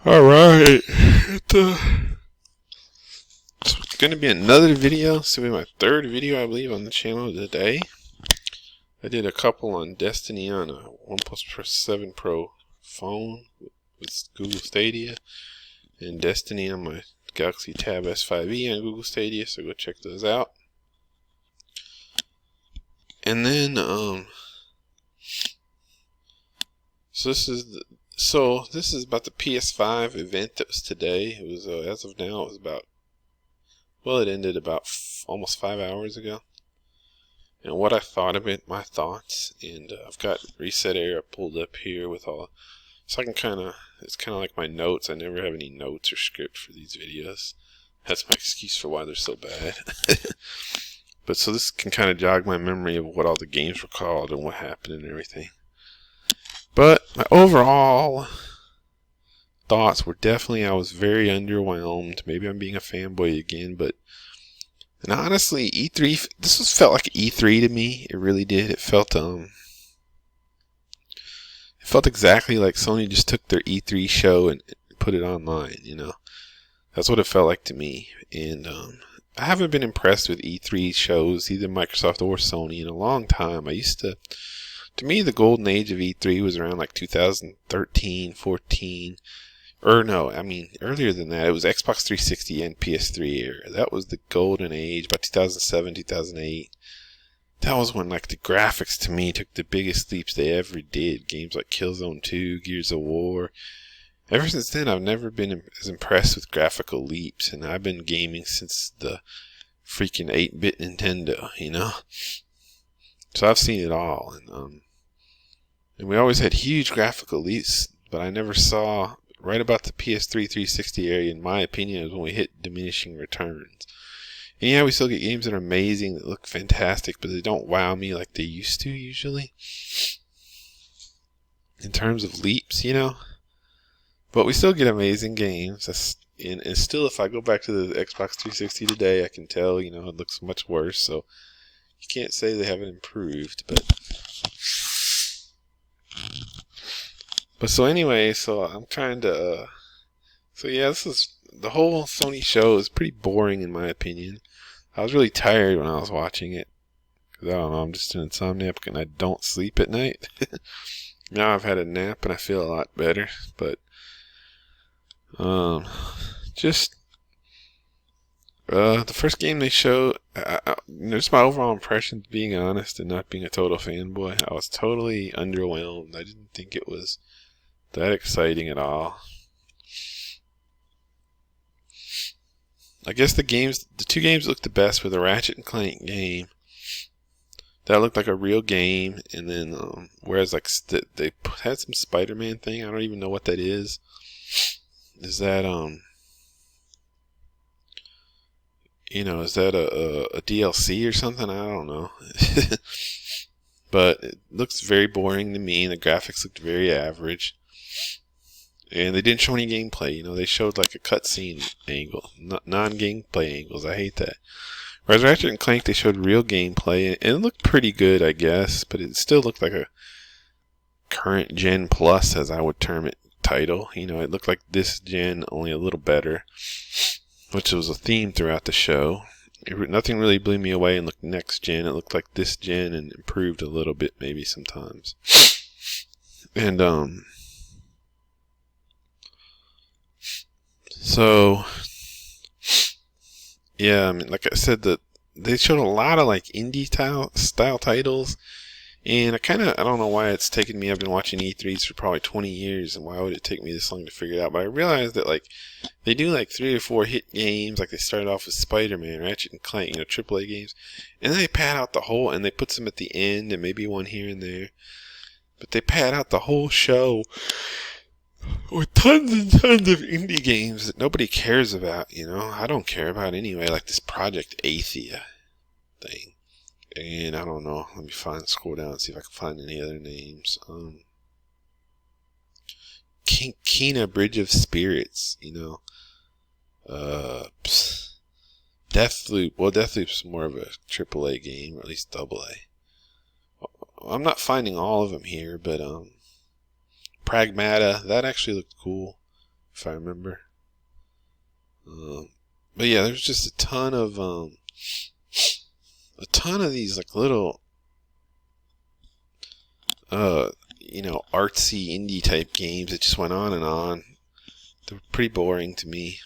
Alright, it's going to be another video. This will be my third video, I believe, on the channel today. I did a couple on Destiny on a OnePlus 7 Pro phone with Google Stadia, and Destiny on my Galaxy Tab S5e on Google Stadia, so go check those out. And then, this is about the PS5 event that was today. It was, as of now, it was about, well, it ended about almost 5 hours ago. And what I thought of it, my thoughts, and I've got Reset Era pulled up here with all, so I can it's kind of like my notes. I never have any notes or script for these videos. That's my excuse for why they're so bad. But so this can kind of jog my memory of what all the games were called and what happened and everything. But my overall thoughts were definitely, I was very underwhelmed. Maybe I'm being a fanboy again, and honestly, E3, felt like E3 to me. It really did. It felt exactly like Sony just took their E3 show and put it online, you know. That's what it felt like to me. And I haven't been impressed with E3 shows, either Microsoft or Sony, in a long time. To me, the golden age of E3 was around like 2013, 14. Or no, I mean, earlier than that, it was Xbox 360 and PS3 era. That was the golden age, about 2007, 2008. That was when, like, the graphics, to me, took the biggest leaps they ever did. Games like Killzone 2, Gears of War. Ever since then, I've never been as impressed with graphical leaps, and I've been gaming since the freaking 8-bit Nintendo, you know? So I've seen it all, and we always had huge graphical leaps, but I never saw, right about the PS3 360 area, in my opinion, is when we hit diminishing returns. And yeah, we still get games that are amazing, that look fantastic, but they don't wow me like they used to, usually. In terms of leaps, you know? But we still get amazing games. And still, if I go back to the Xbox 360 today, I can tell, you know, it looks much worse. So you can't say they haven't improved. But so anyway, so I'm trying to. So yeah, the whole Sony show is pretty boring in my opinion. I was really tired when I was watching it. Because I don't know, I'm just an insomniac and I don't sleep at night. Now I've had a nap and I feel a lot better. But the first game they showed, just my overall impression, being honest and not being a total fanboy, I was totally underwhelmed. I didn't think it was that exciting at all. I guess the two games looked the best were the Ratchet and Clank game. That looked like a real game, and then whereas like they had some Spider-Man thing, I don't even know what that is. Is that is that a DLC or something? I don't know. But it looks very boring to me, and the graphics looked very average. And they didn't show any gameplay, you know. They showed like a cutscene angle, non-gameplay angles. I hate that. Whereas Ratchet and Clank, they showed real gameplay, and it looked pretty good, I guess. But it still looked like a current gen plus, as I would term it, title. You know, it looked like this gen, only a little better, which was a theme throughout the show. Nothing really blew me away and looked next gen. It looked like this gen and improved a little bit, maybe sometimes. And so yeah, I mean, like I said, they showed a lot of like indie style titles. And I don't know why it's taken me. I've been watching E3s for probably 20 years, and why would it take me this long to figure it out? But I realized that, like, they do like 3 or 4 hit games. Like, they started off with Spider-Man, Ratchet and Clank, you know, AAA games. And then they pad out the whole, and they put some at the end, and maybe one here and there. But they pad out the whole show with tons and tons of indie games that nobody cares about, you know. I don't care about anyway, like this Project Athia thing. And I don't know. Let me scroll down and see if I can find any other names. Kena Bridge of Spirits, you know. Deathloop. Well, Deathloop's more of a AAA game, or at least AA. I'm not finding all of them here, but Pragmata, that actually looked cool. if I remember. But yeah, there's just a ton of these like little artsy indie type games that just went on and on. They were pretty boring to me.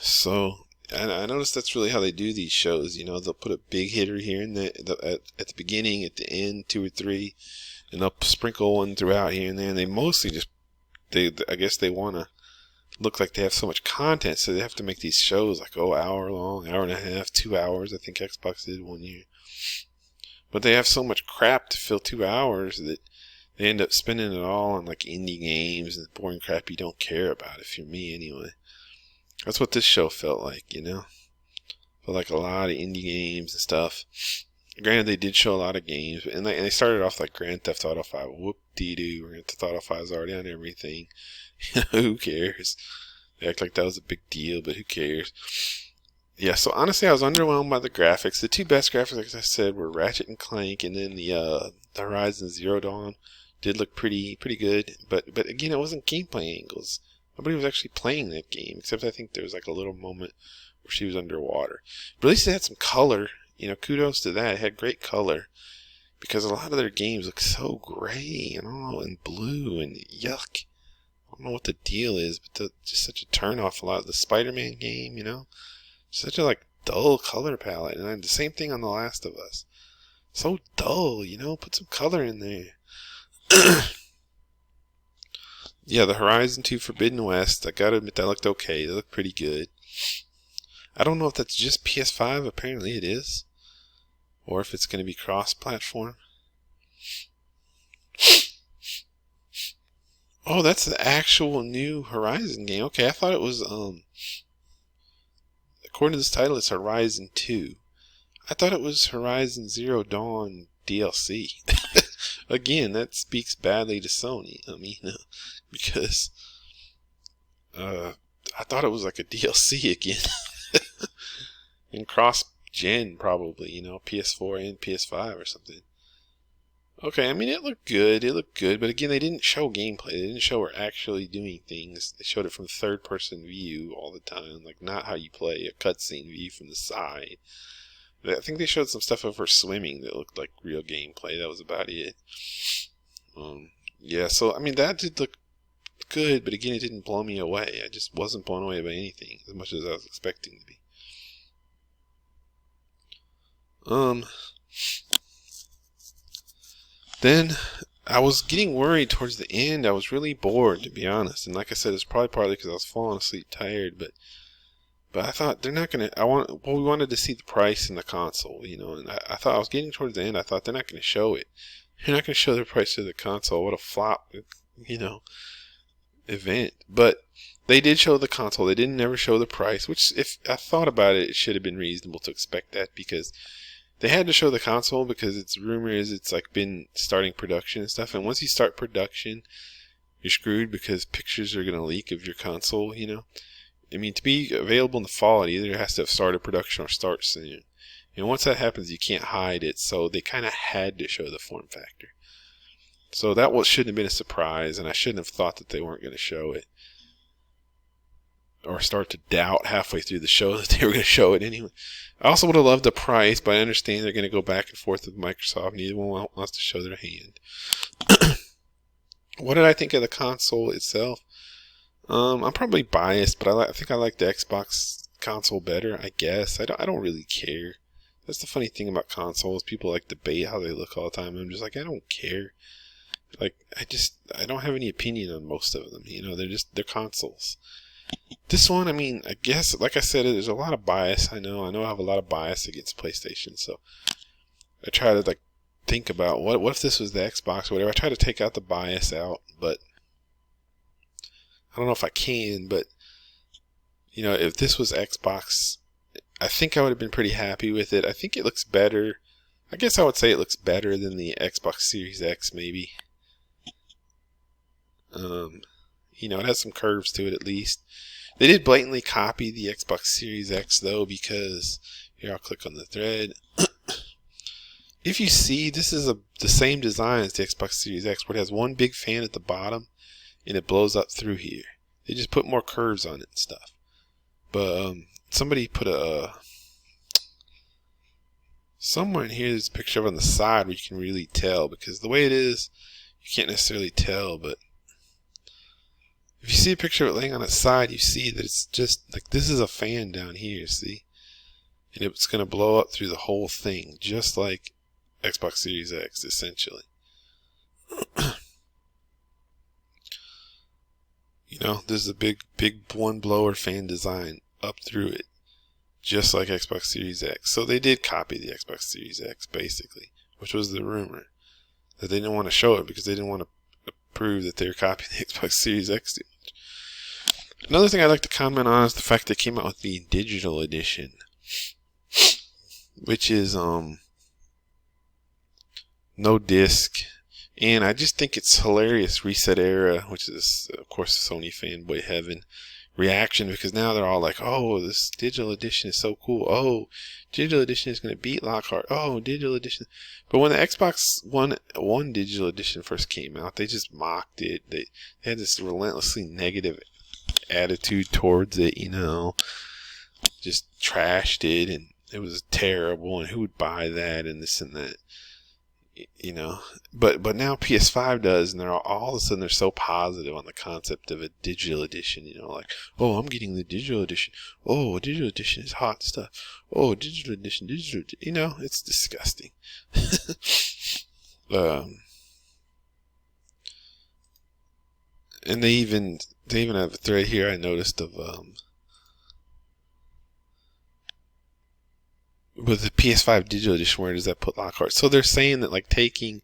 So I noticed that's really how they do these shows. They'll put a big hitter here and there at the beginning, at the end, 2 or 3, and they'll sprinkle one throughout here and there. And they mostly I guess they want to look like they have so much content, so they have to make these shows like hour long, hour and a half, 2 hours. I think Xbox did one year, but they have so much crap to fill 2 hours that they end up spending it all on like indie games and boring crap you don't care about. If you're me, anyway. That's what this show felt like, Felt like a lot of indie games and stuff. Granted, they did show a lot of games, and they started off like Grand Theft Auto 5. Whoop-dee-doo. Grand Theft Auto 5 is already on everything. Who cares? They act like that was a big deal, but who cares? Yeah, so honestly, I was underwhelmed by the graphics. The 2 best graphics, like I said, were Ratchet and Clank, and then the Horizon Zero Dawn did look pretty good. But again, it wasn't gameplay angles. Nobody was actually playing that game, except I think there was like a little moment where she was underwater. But at least it had some color. Kudos to that. It had great color. Because a lot of their games look so gray, and blue, and yuck. I don't know what the deal is, but just such a turn-off. A lot of the Spider-Man game, such a dull color palette. And the same thing on The Last of Us. So dull, put some color in there. Yeah, the Horizon 2 Forbidden West, I gotta admit that looked okay. They looked pretty good. I don't know if that's just PS5. Apparently it is. Or if it's going to be cross-platform. Oh, that's the actual new Horizon game. Okay, I thought it was, according to this title, it's Horizon 2. I thought it was Horizon Zero Dawn DLC. Again, that speaks badly to Sony. Because I thought it was like a DLC again. And cross-gen, probably, PS4 and PS5 or something. Okay, it looked good. But again, they didn't show gameplay. They didn't show her actually doing things. They showed it from third-person view all the time. Like, not how you play a cutscene view from the side. I think they showed some stuff of her swimming that looked like real gameplay. That was about it. Yeah, so, that did look good, but again, it didn't blow me away. I just wasn't blown away by anything as much as I was expecting to be. Then I was getting worried towards the end. I was really bored, to be honest. And like I said, it's probably partly because I was falling asleep tired, but I thought they're not going to, we wanted to see the price in the console, and I thought I was getting towards the end. I thought they're not going to show it. They're not going to show the price of the console. What a flop, event. But they did show the console. They didn't never show the price, which if I thought about it, it should have been reasonable to expect that, because they had to show the console because it's rumors it's been starting production and stuff. And once you start production, you're screwed because pictures are going to leak of your console, to be available in the fall, it either has to have started production or start soon. And once that happens, you can't hide it. So they kind of had to show the form factor. So that shouldn't have been a surprise, and I shouldn't have thought that they weren't going to show it. Or start to doubt halfway through the show that they were going to show it anyway. I also would have loved the price, but I understand they're going to go back and forth with Microsoft. Neither one wants to show their hand. What did I think of the console itself? I'm probably biased, but I think I like the Xbox console better, I guess. I don't really care. That's the funny thing about consoles. People debate how they look all the time. I'm just I don't care. I don't have any opinion on most of them. They're consoles. This one, I guess, like I said, there's a lot of bias. I know I have a lot of bias against PlayStation, so I try to think about what if this was the Xbox or whatever. I try to take out the bias out, but I don't know if I can. But if this was Xbox, I think I would have been pretty happy with it. I think it looks better. I guess I would say it looks better than the Xbox Series X, maybe. It has some curves to it at least. They did blatantly copy the Xbox Series X though, because here, I'll click on the thread. if you see, this is the same design as the Xbox Series X, where it has one big fan at the bottom and it blows up through here. They just put more curves on it and stuff. But somebody put somewhere in here there's a picture of it on the side where you can really tell, because the way it is, you can't necessarily tell. But if you see a picture of it laying on its side, you see that it's just like, this is a fan down here, see? And it's going to blow up through the whole thing, just like Xbox Series X, essentially. You know, there's a big one blower fan design up through it, just like Xbox Series X. So they did copy the Xbox Series X, basically, which was the rumor. That they didn't want to show it because they didn't want to prove that they were copying the Xbox Series X too much. Another thing I'd like to comment on is the fact they came out with the digital edition, which is no disc. And I just think it's hilarious, Reset Era, which is, of course, Sony fanboy heaven reaction, because now they're all like, oh, this digital edition is so cool. Oh, digital edition is going to beat Lockhart. Oh, digital edition. But when the Xbox One digital edition first came out, they just mocked it. They had this relentlessly negative attitude towards it, you know. Just trashed it, and it was terrible, and who would buy that, and this and that. You know, but now PS5 does, and they're all of a sudden they're so positive on the concept of a digital edition. You know, like, oh, I'm getting the digital edition. Oh, digital edition is hot stuff. Oh, digital edition. You know, it's disgusting. And they even have a thread here I noticed of with the PS5 digital edition, where does that put Lockhart? So they're saying that, like, taking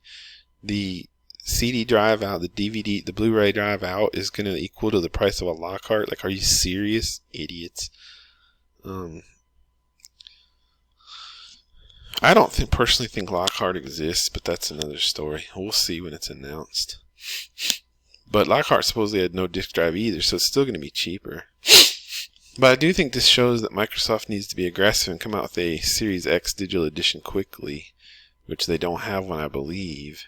the CD drive out, the DVD, the Blu-ray drive out is going to equal to the price of a Lockhart. Like, are you serious, idiots? I don't personally think Lockhart exists, but that's another story. We'll see when it's announced. But Lockhart supposedly had no disk drive either, so it's still going to be cheaper. But I do think this shows that Microsoft needs to be aggressive and come out with a Series X digital edition quickly, which they don't have one, I believe.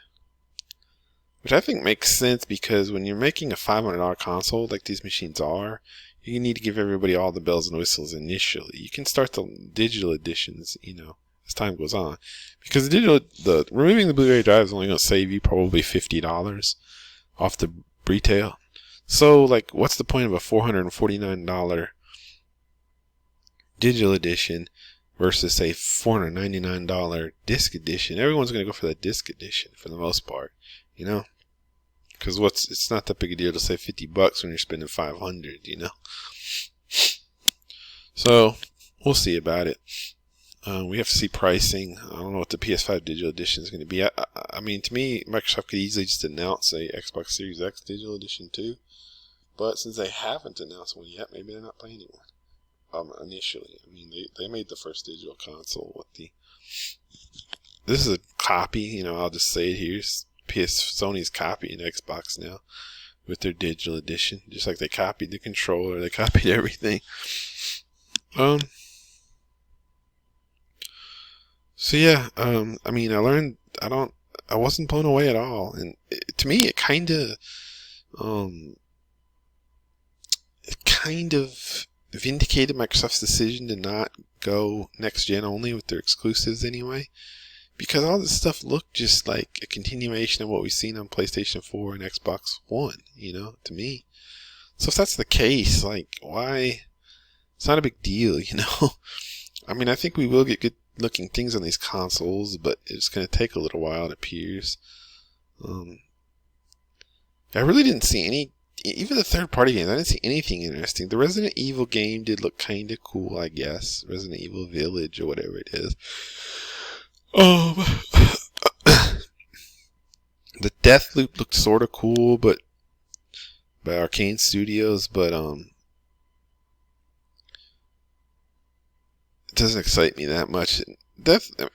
Which I think makes sense, because when you're making a $500 console like these machines are, you need to give everybody all the bells and whistles initially. You can start the digital editions, you know, as time goes on. Because removing the Blu-ray drive is only going to save you probably $50 off the retail. So, like, what's the point of a $449 digital edition versus, say, $499 disc edition? Everyone's going to go for that disc edition for the most part, you know, because it's not that big a deal to save $50 when you're spending $500, you know. So we'll see about it. We have to see pricing. I don't know what the PS5 digital edition is going to be. I mean, to me, Microsoft could easily just announce a Xbox Series X digital edition too, but since they haven't announced one yet, maybe they're not planning one. Initially, I mean, they made the first digital console with this is a copy, you know, I'll just say it here. Sony's copying Xbox now with their digital edition, just like they copied the controller, they copied everything. So yeah, I mean, I wasn't blown away at all, and to me, it kind of vindicated Microsoft's decision to not go next gen only with their exclusives anyway, because all this stuff looked just like a continuation of what we've seen on PlayStation 4 and Xbox One, you know, to me. So if that's the case, like, why? It's not a big deal, you know. I mean, I think we will get good looking things on these consoles, but it's going to take a little while, it appears. I really didn't see any, even the third-party games, I didn't see anything interesting. The Resident Evil game did look kind of cool, I guess. Resident Evil Village, or whatever it is. The Deathloop looked sort of cool, but by Arcane Studios, but it doesn't excite me that much.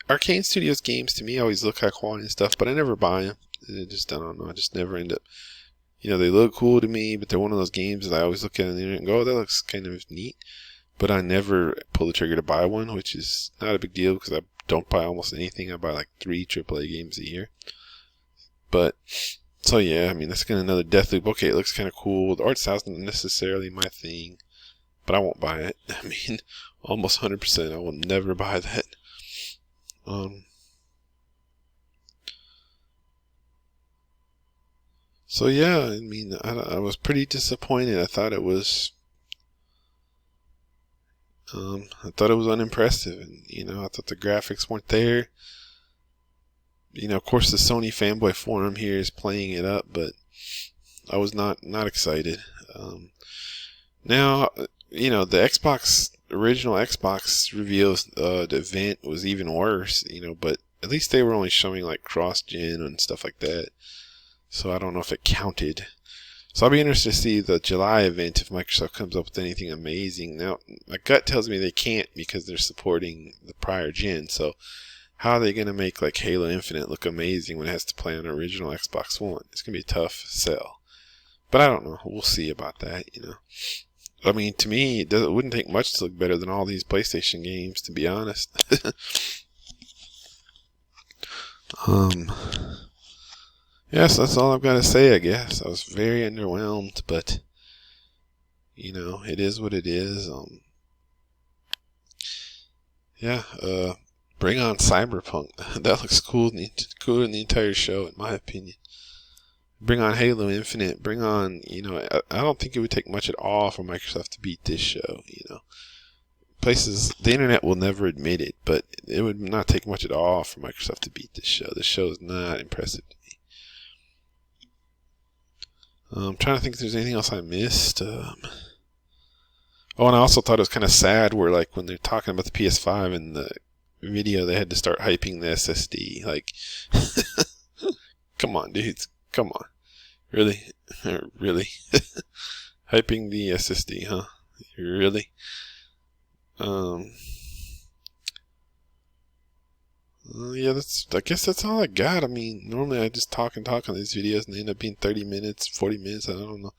Arcane Studios games to me always look high quality and stuff, but I never buy them. I don't know. I just never end up. You know, they look cool to me, but they're one of those games that I always look at on the internet and go, oh, that looks kind of neat. But I never pull the trigger to buy one, which is not a big deal because I don't buy almost anything. I buy like 3 AAA games a year. But so yeah, I mean, let's get another Deathloop. Okay, it looks kind of cool. The art style's not necessarily my thing, but I won't buy it. I mean, almost 100%, I will never buy that. So yeah, I mean, I was pretty disappointed. I thought it was unimpressive, and I thought the graphics weren't there. Of course, the Sony fanboy forum here is playing it up, but I was not excited. Now, the original Xbox reveal, the event was even worse. But at least they were only showing like cross-gen and stuff like that. So I don't know if it counted. So I'll be interested to see the July event if Microsoft comes up with anything amazing. Now, my gut tells me they can't because they're supporting the prior gen. So how are they going to make like Halo Infinite look amazing when it has to play on original Xbox One? It's going to be a tough sell. But I don't know. We'll see about that, I mean, to me, it wouldn't take much to look better than all these PlayStation games, to be honest. Yes, that's all I've got to say, I guess. I was very underwhelmed, but, it is what it is. Yeah, bring on Cyberpunk. That looks cooler than the entire show, in my opinion. Bring on Halo Infinite. Bring on, I don't think it would take much at all for Microsoft to beat this show, the internet will never admit it, but it would not take much at all for Microsoft to beat this show. This show is not impressive to me. I'm trying to think if there's anything else I missed. Oh, and I also thought it was kind of sad where, like, when they're talking about the PS5 in the video, they had to start hyping the SSD. Like, come on, dudes. Come on. Really? Really? Hyping the SSD, huh? Really? Yeah, I guess that's all I got. I mean, normally I just talk on these videos and they end up being 30 minutes, 40 minutes, I don't know.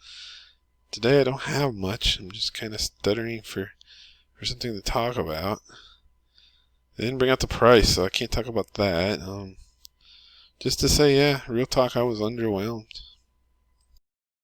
Today I don't have much. I'm just kind of stuttering for something to talk about. They didn't bring out the price, so I can't talk about that. Just to say, yeah, real talk, I was underwhelmed.